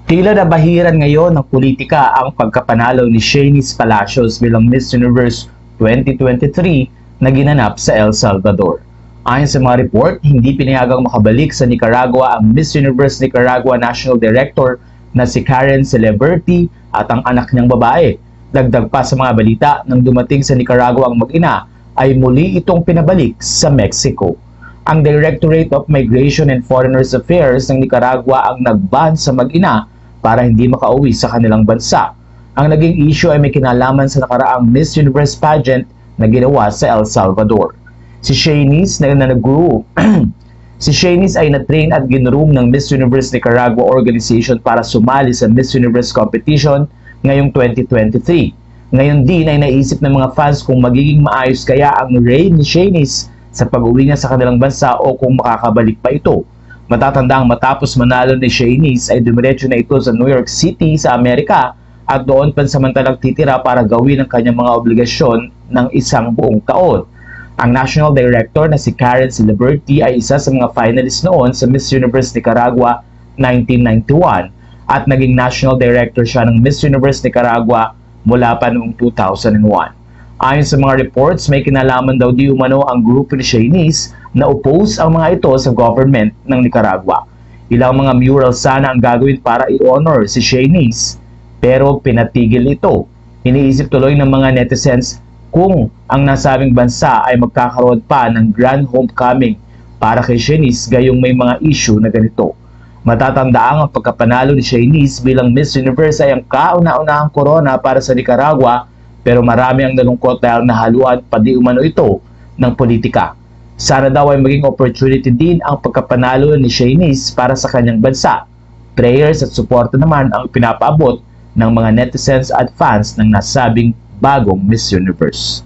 Tila nabahiran ngayon ng politika ang pagkapanalo ni Shanice Palacios bilang Miss Universe 2023 na ginanap sa El Salvador. Ayon sa mga report, hindi pinayagang makabalik sa Nicaragua ang Miss Universe Nicaragua National Director na si Karen Celebrity at ang anak niyang babae. Dagdag pa sa mga balita, nang dumating sa Nicaragua ang mag-ina, ay muli itong pinabalik sa Mexico. Ang Directorate of Migration and Foreigners Affairs ng Nicaragua ang nag-ban sa mag-ina para hindi makauwi sa kanilang bansa. Ang naging issue ay may kinalaman sa nakaraang Miss Universe pageant na ginawa sa El Salvador. Si Shanice si Shanice ay na-train at ginroom ng Miss Universe Nicaragua Organization para sumali sa Miss Universe competition ngayong 2023. Ngayon din ay naisip ng mga fans kung magiging maayos kaya ang reign ni Shanice sa pag-uwi niya sa kanilang bansa o kung makakabalik pa ito. Matatandang matapos manalo ni Shanice ay dumiretso na ito sa New York City sa Amerika at doon pansamantalang titira para gawin ang kanyang mga obligasyon ng isang buong taon. Ang National Director na si Karen Celebrity ay isa sa mga finalist noon sa Miss Universe Nicaragua 1991 at naging National Director siya ng Miss Universe Nicaragua mula pa noong 2001. Ayon sa mga reports, may kinalaman daw di umano ang grupo ni Shanice na oppose ang mga ito sa government ng Nicaragua. Ilang mga mural sana ang gagawin para i-honor si Shanice, pero pinatigil ito. Iniisip tuloy ng mga netizens kung ang nasabing bansa ay magkakaroon pa ng grand homecoming para kay Shanice gayong may mga issue na ganito. Matatandaan ang pagkapanalo ni Shanice bilang Miss Universe ay ang kauna-unahang corona para sa Nicaragua, pero marami ang nalungkot dahil nahaluan pa di umano ito ng politika. Sana daw ay maging opportunity din ang pagkapanalo ni Shanice para sa kanyang bansa. Prayers at suporta naman ang pinapaabot ng mga netizens at fans ng nasabing bagong Miss Universe.